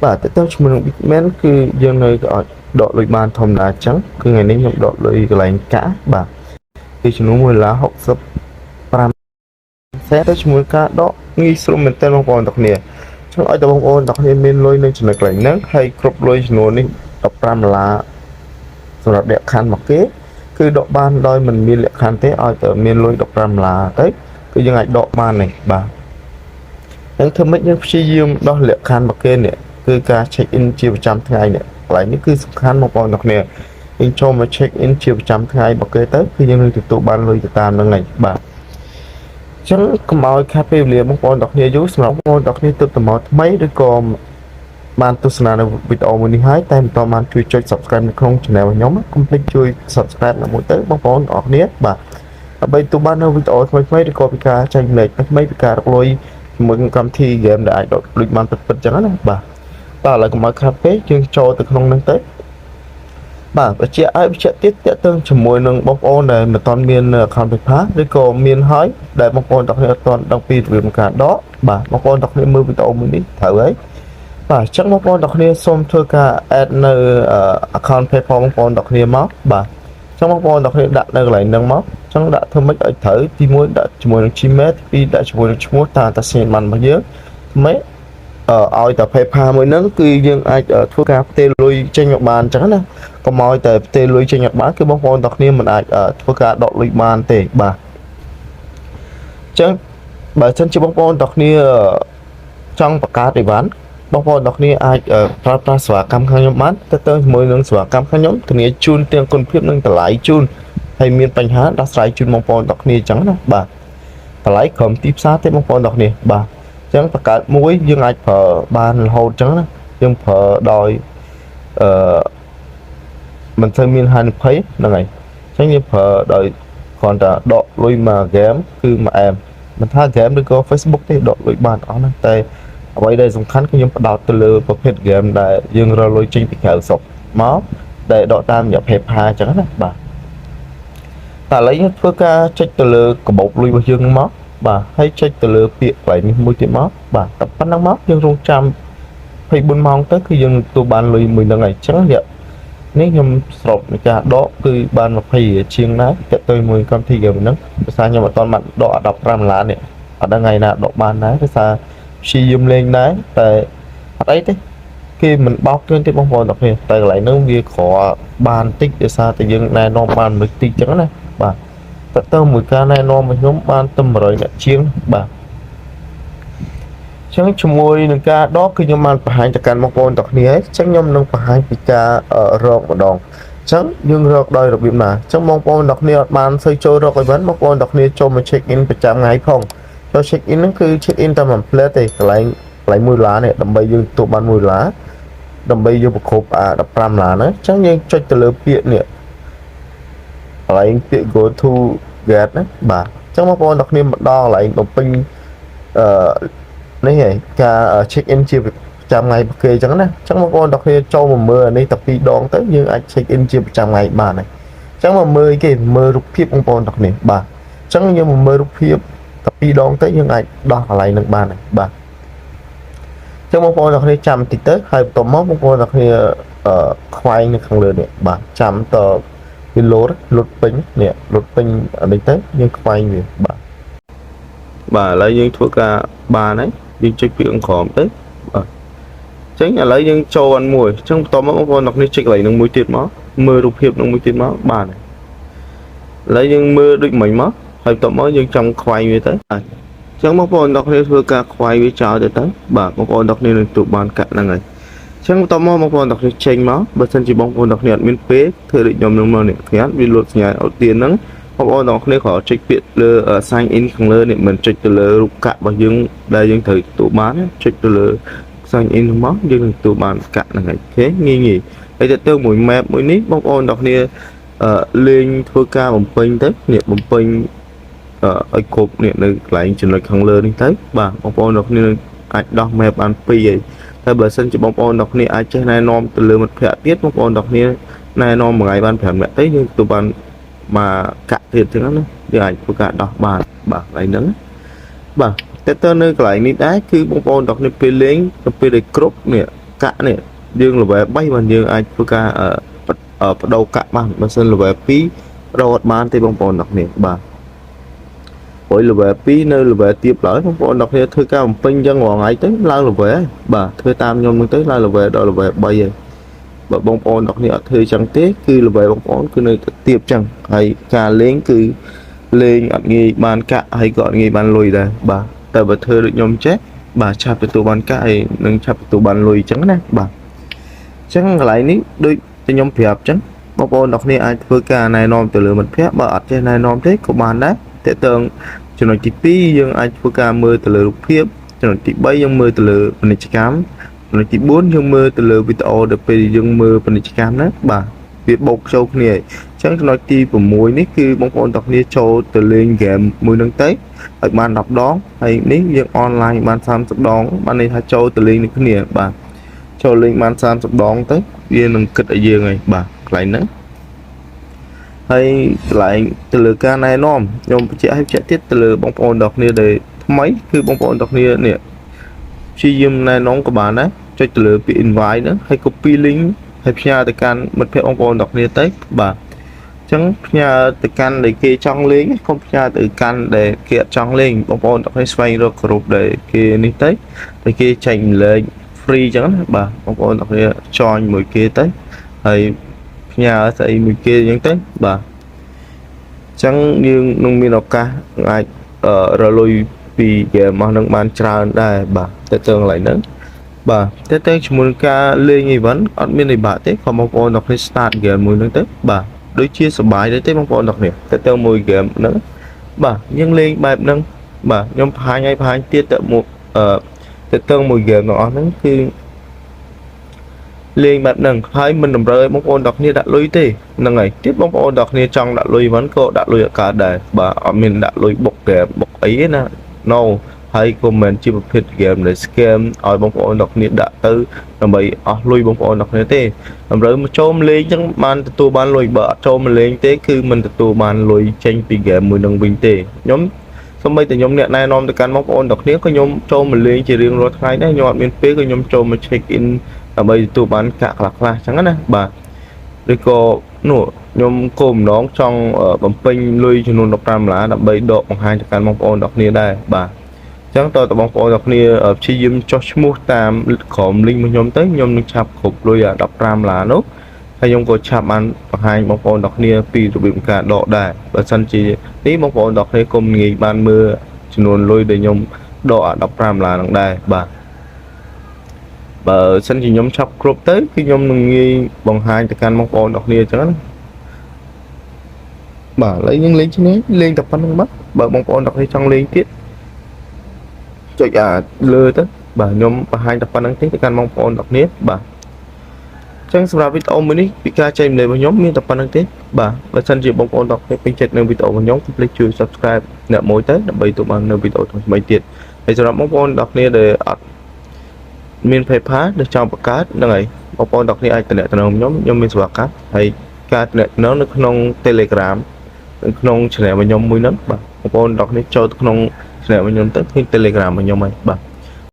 បាទតើតើឈ្មោះនឹង Bitman គឺយើងនៅក៏អាចដកលុយបានធម្មតាអញ្ចឹងគឺថ្ងៃនេះខ្ញុំដកលុយកន្លែងកាក់បាទគឺចំនួន$1.65ទៅជាមួយការដកងាយស្រួលមែនទែនបងប្អូនទាំងគ្នាចង់ឲ្យតែបងប្អូនទាំងគ្នាមានលុយនៅចំណុចកន្លែងហ្នឹងហើយគ្រប់លុយចំនួននេះ$15សម្រាប់លក្ខខណ្ឌមកគេគឺដកបានដោយមិនមានលក្ខខណ្ឌទេឲ្យតែមានលុយ$15ទៅគឺយើងអាចដកបាននេះបាទនឹងធ្វើម៉េចយើងព្យាយាមដោះលក្ខខណ្ឌមកគេនេះគឺការ check in ជាប្រចាំថ្ងៃនេះកន្លែងនេះគឺសំខាន់បងប្អូនទាំងគ្នាយើងចូលមក check in ជាប្រចាំថ្ងៃមកគេទៅគឺយើងនឹងទទួលបានលុយទៅតាមហ្នឹងហើយបាទចឹងកុំឲ្យខាត់ពេលវេលាបងប្អូនទាំងគ្នាយូរសម្រាប់បងប្អូនទាំងគ្នាទើបតែមកថ្មីឬក៏បានទស្សនានៅវីដេអូមួយនេះហើយតែបន្តបានជួយចុច Subscribe នៅក្នុង Channel ខ្ញុំកុំភ្លេចជួយ Subscribe នៅមួយទៅបងប្អូនទាំងអស់គ្នាបាទដើម្បីទទួលបាននៅវីដេអូថ្មីៗឬក៏ពីការចែកម្លែកថ្មីពីការរកលុយជាមួយនឹងកម្មវិធី game ដែលអាចដកលុយបានពិតៗចឹងណាបាទឥឡូវកុំឲ្យខាត់ពេកយើងចូលទៅក្នុងហ្នឹងទៅបាទបញ្ជាក់ទៀតតាក់ទងជាមួយនឹងបងប្អូនដែលមិនទាន់មាន account PayPal ឬក៏មានហើយដែលបងប្អូនទាំងគ្នាអត់ទាន់ដឹងពីរបៀបការដកបាទបងប្អូនទាំងគ្នាមើលវីដេអូមួយនេះត្រូវហើយបាទអញ្ចឹងបងប្អូនទាំងគ្នាសូមធ្វើការ add នៅ account PayPal បងប្អូនទាំងគ្នាមកបាទអញ្ចឹងបងប្អូនទាំងគ្នាដាក់នៅកន្លែងហ្នឹងមកអញ្ចឹងដាក់ធ្វើម៉េចឲ្យត្រូវទី1ដាក់ជាមួយនឹង Gmail ទី2ដាក់ជាមួយនឹងឈ្មោះតាមតាសញ្ញាបត្ររបស់យើងម៉េចឲ្យតែ PayPal មួយហ្នឹងគឺយើងអាចធ្វើការផ្ទេរលុយចេញមកបានអញ្ចឹងណាកុំឲ្យតែផ្ទេរលុយចេញមកបានគឺបងប្អូនទាំងគ្នាមិនអាចធ្វើការដកលុយបានទេបាទអញ្ចឹងបើសិនជាបងប្អូនទាំងគ្នាចង់បង្កើតអីវ៉ាន់បងប្អូនទាំងគ្នាអាចប្រើប្រាស់សេវាកម្មខាងខ្ញុំបានទៅជាមួយនឹងសេវាកម្មខាងខ្ញុំធានាជូនទាំងគុណភាពនិងតម្លៃជូនហើយមានបញ្ហាដោះស្រាយជូនបងប្អូនទាំងគ្នាអញ្ចឹងណាបាទតម្លៃក្រុមទីផ្សារទេបងប្អូនទាំងគ្នាបាទអញ្ចឹងបង្កើតមួយយើងអាចប្រើបានរហូតអញ្ចឹងណាយើងប្រើដោយមិនសូវមានហានិភ័យហ្នឹងហើយអញ្ចឹងយើងប្រើដោយគ្រាន់តែដកលុយមកហ្គេមគឺមួយអែមមិនថាហ្គេមឬក៏ Facebook ទេដកលុយបានអស់ណាតែអ្វីដែលសំខាន់គឺខ្ញុំផ្ដោតទៅលើប្រភេទហ្គេមដែលយើងរកលុយចេញពីក្រៅស្រុកមកដែលដកតាមរយៈ PayPal អញ្ចឹងណាបាទតែឥឡូវយើងធ្វើការចុចទៅលើកាបូបលុយរបស់យើងមកបាទហើយចុចទៅលើពាក្យកន្លែងនេះមួយទៀតមកបាទតែប៉ុណ្្នឹងមកយើងរងចាំ24ម៉ោងទៅគឺយើងទទួលបានលុយមួយហ្នឹងហើយអញ្ចឹងនេះខ្ញុំស្របនៃការដកគឺបាន20ជាងដែរតើទៅមួយកម្មវិធីហ្គេមហ្នឹងភាសាខ្ញុំអត់ទាន់បានដក$15នេះអត់ដឹងថ្ងៃណាដកបានដែរភាសាព្យាយាមលេងដែរតែអត់អីទេគេមិនបោកគ្រឿងទេបងប្អូនទាំងគ្នាតែកន្លែងហ្នឹងវាក្របានតិចដោយសារតែយើងណែនាំបានមួយតិចអញ្ចឹងណាបាទទៅមួយការណែនាំរបស់ខ្ញុំបានទៅ100អ្នកជាងបាទអញ្ចឹងជាមួយនឹងការដកគឺខ្ញុំបានបង្ហាញទៅកាន់បងប្អូនទាំងគ្នាហើយអញ្ចឹងខ្ញុំនឹងបង្ហាញពីការរកម្ដងអញ្ចឹងយើងរកដោយរបៀបណាអញ្ចឹងបងប្អូនទាំងគ្នាអត់បានសូវចូលរកអីវិញបងប្អូនទាំងគ្នាចូលមក check in ប្រចាំថ្ងៃផងចូល check in ហ្នឹងគឺ check in តាម plate ទេកន្លែង$1នេះដើម្បីយើងទទួលបាន$1ដើម្បីយកប្រគប់$15ហ្នឹងអញ្ចឹងយើងចុចទៅលើពាក្យនេះកន្លែងពាក្យ go to get ណាបាទអញ្ចឹងបងប្អូនទាំងគ្នាមកដល់កន្លែងបំពេញនេះឯងការ check in ជាប្រចាំថ្ងៃរបស់គេអញ្ចឹងណាអញ្ចឹងបងប្អូនទាំងគ្នាចូលមកមើលអានេះតែ2ដងទៅយើងអាច check in ជាប្រចាំថ្ងៃបានហើយអញ្ចឹងមកមើលគេមើលរូបភាពបងប្អូនទាំងគ្នាបាទអញ្ចឹងយើងមកមើលរូបភាពតែ2ដងទៅយើងអាចដោះកន្លែងនឹងបានហើយបាទអញ្ចឹងបងប្អូនទាំងគ្នាចាំបន្តិចទៅហើយបន្ទាប់មកបងប្អូនទាំងគ្នាខ្វែងនៅខាងលើនេះបាទចាំតវាលោតលុតពេញនេះលុតពេញអានេះទៅយើងខ្វែងវាបាទឥឡូវយើងធ្វើការបានហើយយើងចុចពីអង្គក្រមទៅបាទអញ្ចឹងឥឡូវយើងចូលអានមួយអញ្ចឹងបន្ទាប់មកបងប្អូនទាំងគ្នាចុចកន្លែងនឹងមួយទៀតមកមើលរូបភាពនឹងមួយទៀតមកបានហើយឥឡូវយើងមើលដូចមិញមកហើយបន្ទាប់មកយើងចាំខ្វែងវាទៅអញ្ចឹងបងប្អូនទាំងគ្នាធ្វើការខ្វែងវាចោលទៅបាទបងប្អូនទាំងគ្នានឹងទទួលបានកាក់ហ្នឹងហើយអញ្ចឹងបន្ទាប់មកបងប្អូនទាំងគ្នាចេញមកបើសិនជាបងប្អូនទាំងគ្នាអត់មានពេលធ្វើដូចខ្ញុំនឹងមកនេះគ្នាវាលុតសញ្ញាអូទៀនហ្នឹងបងប្អូនទាំងគ្នាគ្រាន់ចុចពាក្យលើ sign in ខាងលើនេះមិនចុចទៅលើរូបកាក់របស់យើងដែលយើងត្រូវទទួលបានចុចទៅលើ sign in មកយើងនឹងទទួលបានកាក់ហ្នឹងហើយអូខេងាយហើយទៅមួយ map មួយនេះបងប្អូនទាំងគ្នាលេងធ្វើការបំពេញទៅនេះបំពេញឲ្យគ្រប់នេះនៅកន្លែងចំណុចខាងលើនេះទៅបាទបងប្អូនទាំងគ្នាអាចដោះ map បាន2ហើយតែបើសិនជាបងប្អូនទាំងគ្នាអាចចេះណែនាំទៅលើមិត្តភ័ក្តិទៀតបងប្អូនទាំងគ្នាណែនាំមួយថ្ងៃបាន5នាក់ទៅយើងទទួលបានមកកាក់ទៀតចឹងណាយើងអាចធ្វើការដោះបានបាទហើយហ្នឹងបាទ តែទៅនៅកន្លែងនេះដែរគឺបងប្អូនទាំងនេះពេលលេងទៅពេលដែលគ្រប់នេះកាក់នេះយើង level 3 បានយើងអាចធ្វើការបដូរកាក់បានបើសិន level 2រត់បានទេបងប្អូនទាំងនេះបាទព្រោះ level 2នៅ level ទៀតឡើយបងប្អូនទាំងនេះធ្វើការបំពេញចឹងរាល់ថ្ងៃទៅឡើង level ហើយបាទធ្វើតាមខ្ញុំនឹងទៅឡើង level ដល់ level 3ហើយបើបងប្អូនទាំងនេះអត់ធ្វើចឹងទេគឺ level បងប្អូនគឺនៅតែទៀបចឹងហើយការលេងគឺលេងអត់ងាយបានកាក់ហើយក៏អត់ងាយបានលុយដែរបាទតែបើធ្វើដូចខ្ញុំចេះបាទឆាប់ទទួលបានកាក់ហើយនឹងឆាប់ទទួលបានលុយចឹងណាបាទចឹងកន្លែងនេះដូចតែខ្ញុំប្រាប់ចឹងបងប្អូនទាំងនេះអាចធ្វើការណែនាំទៅលើមិត្តភ័ក្តិបើអត់ចេះណែនាំទេក៏បានដែរតើតើចំណុចទី2យើងអាចធ្វើការមើលទៅលើរូបភាពចំណុចទី3យើងមើលទៅលើពាណិជ្ជកម្មចំណុចទី4យើងមើលទៅលើវីដេអូដល់ពេលយើងមើលពាណិជ្ជកម្មណាបាទវាបូកចូលគ្នាអញ្ចឹងចំណុចទី6នេះគឺបងប្អូនទាំងគ្នាចូលទៅលេងហ្គេមមួយនឹងទៅឲ្យបាន10ដងហើយនេះយើងអនឡាញបាន30ដងបានន័យថាចូលទៅលេងនឹងគ្នាបាទចូលលេងបាន30ដងទៅវានឹងគិតឲ្យយើងហើយបាទកន្លែងហ្នឹងហើយកន្លែងទៅលើការណែនាំខ្ញុំបញ្ជាក់ឲ្យបញ្ជាក់ទៀតទៅលើបងប្អូនទាំងគ្នាដែលថ្មីគឺបងប្អូនទាំងគ្នានេះព្យាយាមណែនាំក៏បានដែរចុចទៅលើពាក្យ invite ហ្នឹងហើយ copy link ហើយផ្ញើទៅកាន់មិត្តភ័ក្តិបងប្អូនទាំងគ្នាទៅបាទអញ្ចឹងផ្ញើទៅកាន់ដែលគេចង់លេងកុំផ្ញើទៅកាន់ដែលគេអត់ចង់លេងបងប្អូនទាំងគ្នាស្វែងរកក្រុមដែលគេនេះទៅតែគេចែកលេង free អញ្ចឹងណាបាទបងប្អូនទាំងគ្នា join មួយគេទៅហើយផ្ញើស្អីមួយគេអញ្ចឹងទៅបាទអញ្ចឹងយើងនឹងមានឱកាសអាចរលុយពីហ្គេមរបស់នឹងបានច្រើនដែរបាទទៅទៅកន្លែងហ្នឹងបាទតែជាមួយការលេង event អត់មានអីបាក់ទេក៏បងប្អូនទាំងគ្នា start game មួយហ្នឹងទៅបាទដូចជាសប្បាយដែរទេបងប្អូនទាំងគ្នាទៅមួយ game ហ្នឹងបាទយើងលេងបែបហ្នឹងបាទខ្ញុំបង្ហាញឲ្យបង្ហាញទៀតទៅមួយទៅមួយ game ទាំងអស់ហ្នឹងគឺលេងបែបហ្នឹងហើយមិនតម្រូវឲ្យបងប្អូនទាំងគ្នាដាក់លុយទេហ្នឹងហើយទៀតបងប្អូនទាំងគ្នាចង់ដាក់លុយវិញក៏ដាក់លុយឲ្យកើតដែរបាទអត់មានដាក់លុយបុក game បុកអីទេណា no ហើយក៏មិនជាប្រភេទ game ដែល scam ឲ្យបងប្អូនទាំងគ្នាដាក់ទៅដើម្បីអស់លុយបងប្អូនទាំងគ្នាទេតម្រូវមកចូលលេងចឹងបានទទួលបានលុយបើអត់ចូលមកលេងទេគឺមិនទទួលបានលុយចេញពី game មួយនឹងវិញទេខ្ញុំសូម្បីតែខ្ញុំអ្នកណែនាំទៅកាន់បងប្អូនទាំងគ្នាក៏ខ្ញុំចូលមកលេងជារៀងរាល់ថ្ងៃដែរខ្ញុំអត់មានពេលក៏ខ្ញុំចូលមក check in ដើម្បីទទួលបានកាក់ខ្លះចឹងណាបាទឬក៏នោះខ្ញុំគោលបំណងចង់បំពេញលុយចំនួន$15ដើម្បីដកបង្ហាញទៅកាន់បងប្អូនទាំងគ្នាដែរបាទចឹងតើបងប្អូនទាំងគ្នាព្យាយាមចុះឈ្មោះតាមក្រុម link របស់ខ្ញុំទៅខ្ញុំនឹងឆាប់គ្រប់លុយ$15នោះហើយខ្ញុំក៏ឆាប់បានបង្ហាញបងប្អូនទាំងគ្នាពីរបៀបការដកដែរបើសិនជានេះបងប្អូនទាំងគ្នាកុំងាយបានមើលចំនួនលុយដែលខ្ញុំដក$15ហ្នឹងដែរបាទបើសិនជាខ្ញុំឆាប់គ្រប់ទៅគឺខ្ញុំនឹងងាយបង្ហាញទៅកាន់បងប្អូនទាំងគ្នាអញ្ចឹងណាបាទឥឡូវយើងលេងឈ្នះលេងតែប៉ុណ្្នឹងមកបើបងប្អូនទាំងគ្នាចង់លេងទៀតចុចលើទៅបាទខ្ញុំបង្ហាញតែប៉ុណ្្នឹងទេទៅកាន់បងប្អូនទាំងគ្នាបាទអញ្ចឹងសម្រាប់វីដេអូមួយនេះពីការចែកម្លែករបស់ខ្ញុំមានតែប៉ុណ្្នឹងទេបាទបើសិនជាបងប្អូនទាំងគ្នាពេញចិត្តនឹងវីដេអូរបស់ខ្ញុំកុំភ្លេចជួយ subscribe អ្នកមួយទៅដើម្បីទទួលបាននៅវីដេអូថ្មីៗទៀតហើយសម្រាប់បងប្អូនទាំងគ្នាដែលអត់មាន PayPal ដែលចង់បង្កើតហ្នឹងហើយបងប្អូនទាំងគ្នាអាចតំណែងខ្ញុំមានសេវាកម្មហើយការតំណែងនៅក្នុង Telegram នៅក្នុង channel របស់ខ្ញុំមួយហ្នឹងបាទបងប្អូនទាំងគ្នាចូលទៅក្នុង channel របស់ខ្ញុំទៅឃើញ Telegram របស់ខ្ញុំហើយបាទ